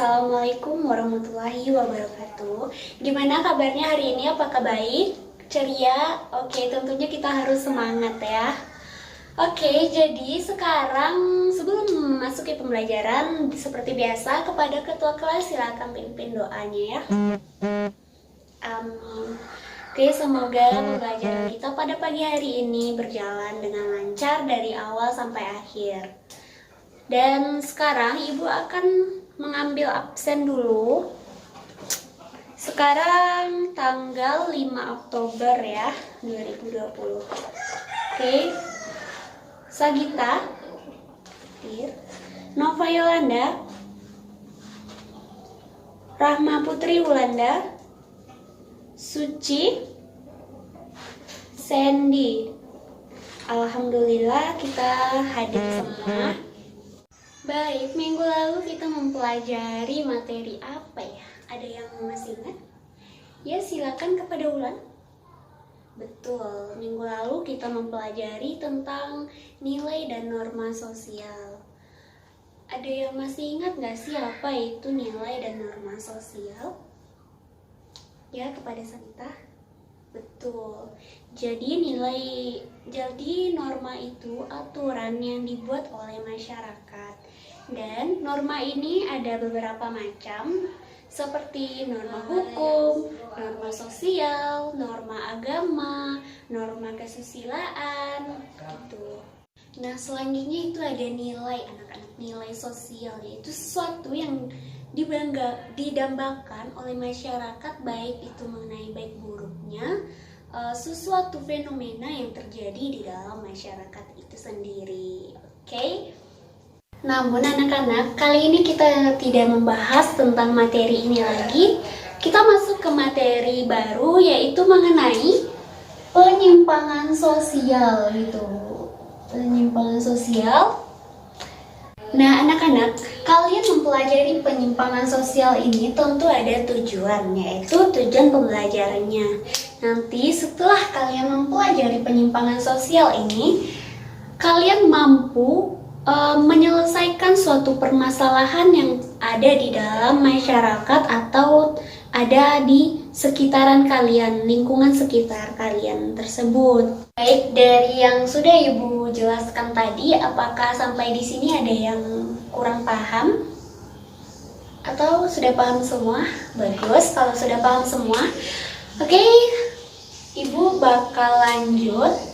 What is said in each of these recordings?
Assalamualaikum warahmatullahi wabarakatuh. Gimana kabarnya hari ini? Apakah baik? Ceria? Oke, tentunya kita harus semangat ya. Oke, jadi sekarang sebelum memasuki pembelajaran, seperti biasa kepada ketua kelas silakan pimpin doanya ya. Amin. Oke, semoga pembelajaran kita pada pagi hari ini berjalan dengan lancar dari awal sampai akhir. Dan sekarang Ibu akan mengambil absen dulu. Sekarang tanggal 5 Oktober ya, 2020. Oke. Sagita, Nova Yolanda, Rahma Putri Wulanda, Suci, Sandy. Alhamdulillah kita hadir semua. Baik, minggu lalu kita mempelajari materi apa ya? Ada yang masih ingat? Ya, silakan kepada Wulan. Betul, minggu lalu kita mempelajari tentang nilai dan norma sosial. Ada yang masih ingat nggak sih apa itu nilai dan norma sosial? Ya, kepada Sanita. Betul. Jadi norma itu aturan yang dibuat oleh masyarakat. Dan norma ini ada beberapa macam, seperti norma hukum, norma sosial, norma agama, norma kesusilaan, gitu. Nah, selanjutnya itu ada nilai anak-anak, nilai sosial, yaitu sesuatu yang didambakan oleh masyarakat, baik itu mengenai baik buruknya sesuatu fenomena yang terjadi di dalam masyarakat itu sendiri. Oke? Namun anak-anak, kali ini kita tidak membahas tentang materi ini lagi. Kita masuk ke materi baru, yaitu mengenai penyimpangan sosial gitu. Penyimpangan sosial. Nah, anak-anak, kalian mempelajari penyimpangan sosial ini tentu ada tujuan, yaitu tujuan pembelajarannya. Nanti setelah kalian mempelajari penyimpangan sosial ini, kalian mampu menyelesaikan suatu permasalahan yang ada di dalam masyarakat atau ada di sekitaran kalian, lingkungan sekitar kalian tersebut. Baik, dari yang sudah Ibu jelaskan tadi, apakah sampai di sini ada yang kurang paham? Atau sudah paham semua? Bagus, kalau sudah paham semua. Oke, Ibu bakal lanjut,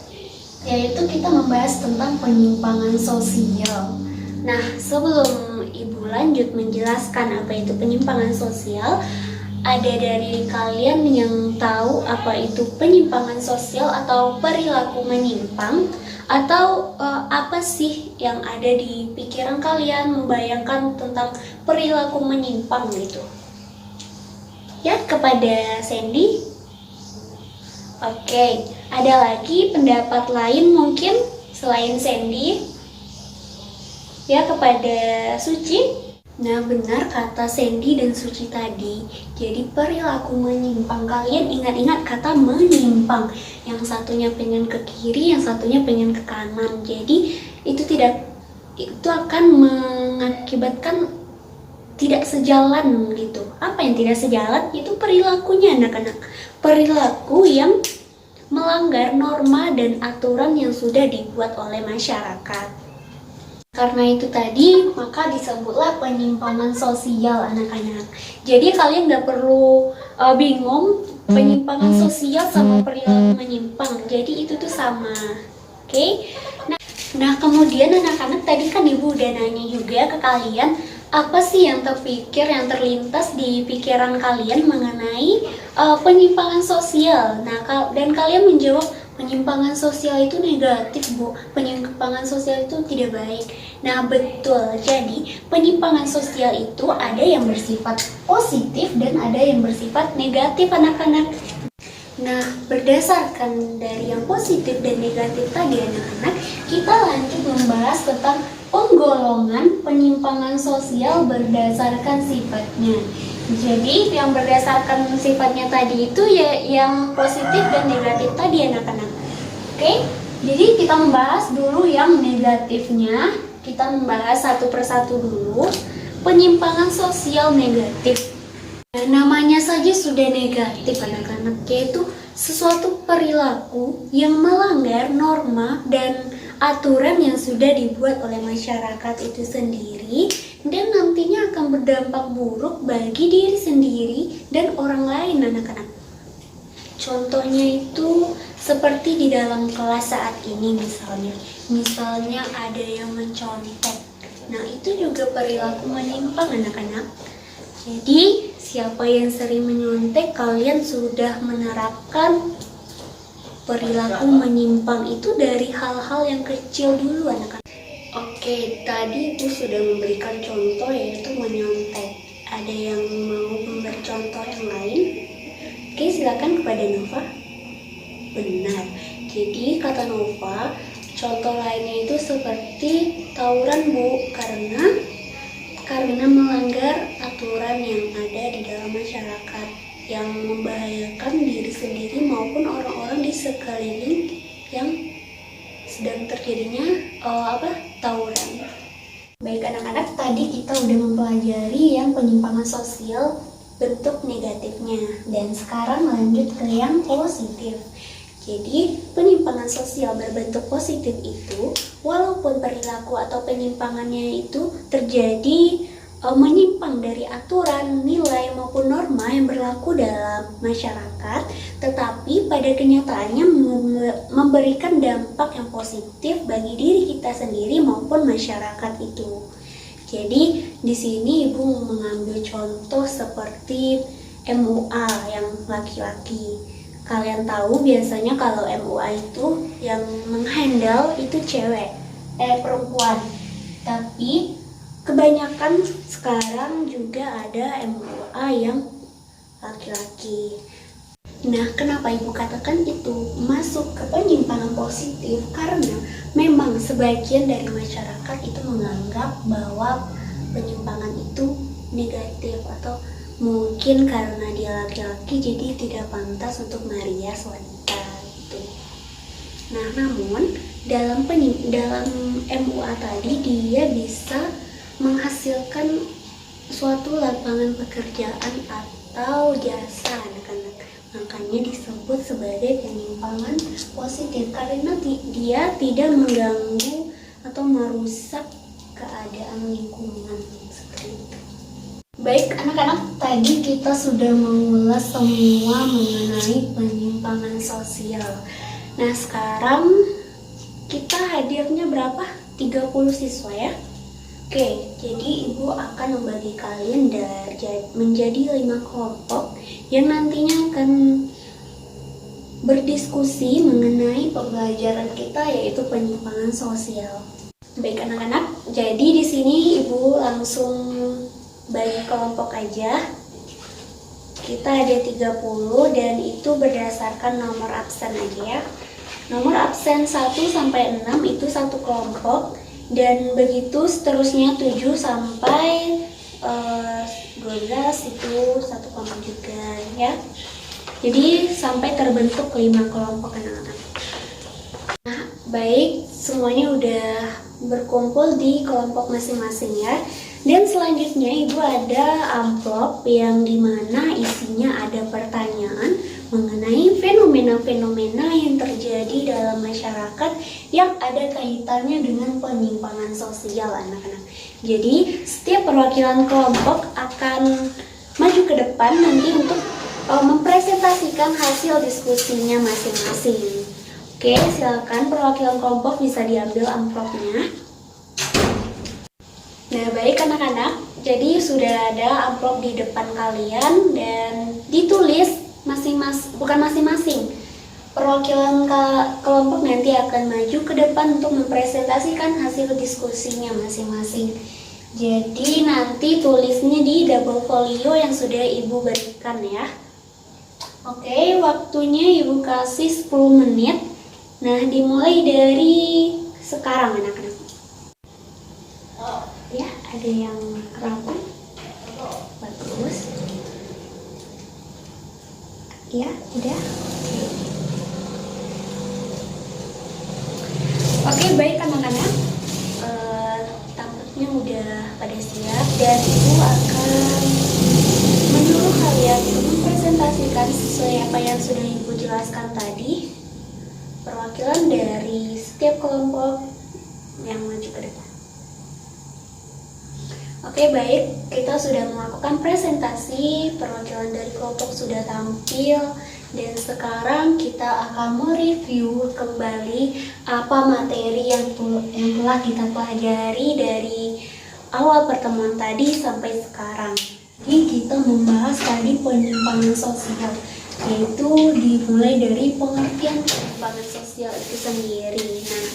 yaitu kita membahas tentang penyimpangan sosial. Nah, sebelum Ibu lanjut menjelaskan apa itu penyimpangan sosial, ada dari kalian yang tahu apa itu penyimpangan sosial atau perilaku menyimpang? Atau apa sih yang ada di pikiran kalian membayangkan tentang perilaku menyimpang gitu? Ya, kepada Sandy. Oke, ada lagi pendapat lain mungkin selain Sandy? Ya, kepada Suci. Nah, benar kata Sandy dan Suci tadi. Jadi perilaku menyimpang, kalian ingat-ingat kata menyimpang. Yang satunya pengen ke kiri, yang satunya pengen ke kanan. Jadi itu akan mengakibatkan tidak sejalan gitu. Apa yang tidak sejalan? Itu perilakunya anak-anak. Perilaku yang melanggar norma dan aturan yang sudah dibuat oleh masyarakat. Karena itu tadi, maka disebutlah penyimpangan sosial anak-anak. Jadi kalian nggak perlu bingung penyimpangan sosial sama perilaku menyimpang. Jadi itu tuh sama. Oke? Nah, kemudian anak-anak tadi kan Ibu udah nanya juga ke kalian, apa sih yang terpikir, yang terlintas di pikiran kalian mengenai penyimpangan sosial? Nah, dan kalian menjawab penyimpangan sosial itu negatif, Bu. Penyimpangan sosial itu tidak baik. Nah, betul. Jadi, penyimpangan sosial itu ada yang bersifat positif dan ada yang bersifat negatif, anak-anak. Nah, berdasarkan dari yang positif dan negatif tadi, anak-anak, kita lanjut membahas tentang penggolongan penyimpangan sosial berdasarkan sifatnya. Jadi yang berdasarkan sifatnya tadi itu ya yang positif dan negatif tadi anak-anak. Oke, jadi kita membahas dulu yang negatifnya. Kita membahas satu persatu dulu. penyimpangan sosial negatif. Nah, namanya saja sudah negatif anak-anak, yaitu sesuatu perilaku yang melanggar norma dan aturan yang sudah dibuat oleh masyarakat itu sendiri dan nantinya akan berdampak buruk bagi diri sendiri dan orang lain anak-anak. Contohnya itu seperti di dalam kelas saat ini misalnya ada yang mencontek. Nah, itu juga perilaku menyimpang anak-anak. Jadi, siapa yang sering menyontek, kalian sudah menerapkan perilaku menyimpang itu dari hal-hal yang kecil dulu anak-anak. Oke, tadi Ibu sudah memberikan contoh yaitu menyontek. Ada yang mau memberi contoh yang lain? Oke, silakan kepada Nova. Benar. Jadi kata Nova, contoh lainnya itu seperti tawuran Bu, karena melanggar aturan yang ada di dalam masyarakat yang membahayakan diri sendiri maupun orang-orang di sekeliling yang sedang terjadinya tawuran. Baik anak-anak, tadi kita udah mempelajari yang penyimpangan sosial bentuk negatifnya, dan sekarang lanjut ke yang positif. Jadi, penyimpangan sosial berbentuk positif itu, walaupun perilaku atau penyimpangannya itu terjadi menyimpang dari aturan, nilai, maupun norma yang berlaku dalam masyarakat, tetapi pada kenyataannya memberikan dampak yang positif bagi diri kita sendiri maupun masyarakat itu. Jadi, di sini Ibu mengambil contoh seperti MUA yang laki-laki. Kalian tahu biasanya kalau MUA itu yang menghandle itu perempuan. Tapi kebanyakan sekarang juga ada MUA yang laki-laki. Nah, kenapa Ibu katakan itu masuk ke penyimpangan positif? Karena memang sebagian dari masyarakat itu menganggap bahwa penyimpangan itu negatif, atau mungkin karena dia laki-laki jadi tidak pantas untuk merias wanita gitu. Nah, namun dalam MUA tadi dia bisa menghasilkan suatu lapangan pekerjaan atau jasa anak-anak. Makanya disebut sebagai penyimpangan positif karena dia tidak mengganggu atau merusak keadaan lingkungan seperti itu. Baik anak-anak, tadi kita sudah mengulas semua mengenai penyimpangan sosial. Nah, sekarang kita hadirnya berapa? 30 siswa ya. Oke, jadi Ibu akan membagi kalian menjadi 5 kelompok yang nantinya akan berdiskusi mengenai pembelajaran kita, yaitu penyimpangan sosial. Baik anak-anak, jadi di sini Ibu langsung bagi kelompok aja. Kita ada 30 dan itu berdasarkan nomor absen aja ya. Nomor absen 1 sampai 6 itu satu kelompok, dan begitu seterusnya 7 sampai 12 itu satu kelompok juga ya. Jadi sampai terbentuk 5 kelompok anak-anak. Nah, baik, semuanya udah berkumpul di kelompok masing-masing ya. Dan selanjutnya Ibu ada amplop yang dimana isinya ada pertanyaan mengenai fenomena-fenomena yang terjadi dalam masyarakat yang ada kaitannya dengan penyimpangan sosial anak-anak. Jadi setiap perwakilan kelompok akan maju ke depan nanti untuk mempresentasikan hasil diskusinya masing-masing. Oke, silakan perwakilan kelompok bisa diambil amplopnya. Nah, baik anak-anak, jadi sudah ada amplop di depan kalian dan ditulis bukan masing-masing. Perwakilan kelompok nanti akan maju ke depan untuk mempresentasikan hasil diskusinya masing-masing. Jadi nanti tulisnya di double folio yang sudah Ibu berikan ya. Oke, waktunya Ibu kasih 10 menit. Nah, dimulai dari sekarang anak-anak. Ya, ada yang rapi. Bagus. Ya, udah. Oke, baik anak-anak. Tampaknya udah pada siap dan yang sudah Ibu jelaskan tadi, perwakilan dari setiap kelompok yang maju ke depan. Oke, baik, kita sudah melakukan presentasi, perwakilan dari kelompok sudah tampil, dan sekarang kita akan mereview kembali apa materi yang telah kita pelajari dari awal pertemuan tadi sampai sekarang. Jadi kita membahas tadi penyimpangan sosial, yaitu dimulai dari pengertian penyimpangan sosial itu sendiri. Nah,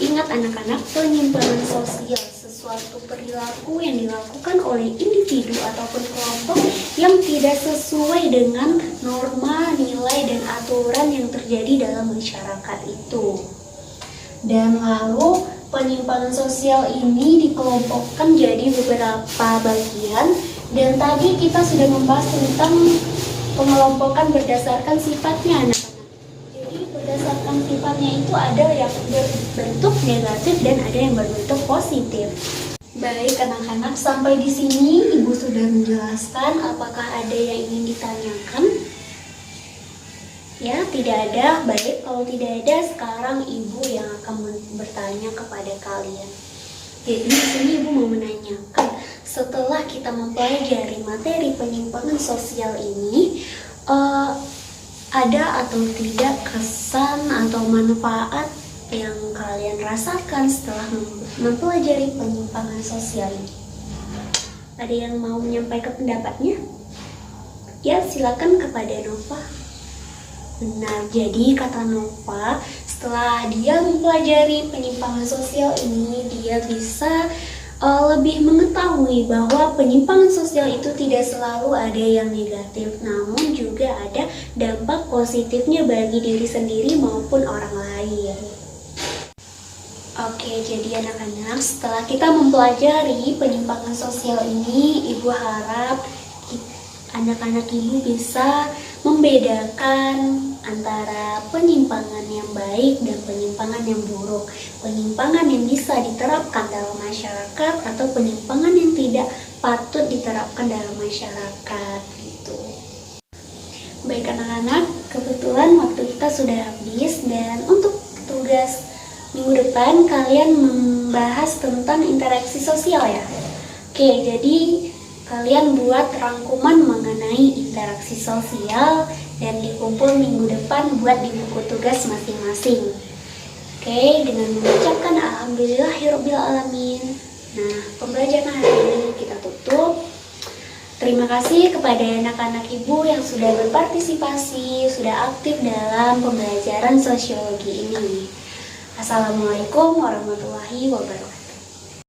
ingat anak-anak, penyimpangan sosial suatu perilaku yang dilakukan oleh individu ataupun kelompok yang tidak sesuai dengan norma, nilai, dan aturan yang terjadi dalam masyarakat itu. Dan lalu penyimpangan sosial ini dikelompokkan jadi beberapa bagian, dan tadi kita sudah membahas tentang pengelompokan berdasarkan sifatnya, anak-anak. Jadi berdasarkan sifatnya itu ada yang berbentuk negatif dan ada yang berbentuk positif. Baik anak-anak, sampai di sini Ibu sudah menjelaskan. Apakah ada yang ingin ditanyakan? Ya, tidak ada. Baik, kalau tidak ada, sekarang Ibu yang akan bertanya kepada kalian. Jadi di sini Ibu mau menanyakan, setelah kita mempelajari materi penyimpangan sosial ini, ada atau tidak kesan atau manfaat yang kalian rasakan setelah mempelajari penyimpangan sosial ini? Ada yang mau menyampaikan pendapatnya? Ya, silakan kepada Nova. Benar, jadi kata Nova, setelah dia mempelajari penyimpangan sosial ini, dia bisa lebih mengetahui bahwa penyimpangan sosial itu tidak selalu ada yang negatif, namun juga ada dampak positifnya bagi diri sendiri maupun orang lain. Oke, jadi anak-anak, setelah kita mempelajari penyimpangan sosial ini, Ibu harap anak-anak Ibu bisa membedakan antara penyimpangan yang baik dan penyimpangan yang buruk, penyimpangan yang bisa diterapkan dalam masyarakat atau penyimpangan yang tidak patut diterapkan dalam masyarakat gitu. Baik anak-anak, kebetulan waktu kita sudah habis, dan untuk tugas minggu depan kalian membahas tentang interaksi sosial ya. Oke, jadi kalian buat rangkuman mengenai interaksi sosial dan dikumpul minggu depan buat di buku tugas masing-masing. Oke, dengan mengucapkan alhamdulillahirabbil alamin. Nah, pembelajaran hari ini kita tutup. Terima kasih kepada anak-anak Ibu yang sudah berpartisipasi, sudah aktif dalam pembelajaran sosiologi ini. Assalamualaikum warahmatullahi wabarakatuh.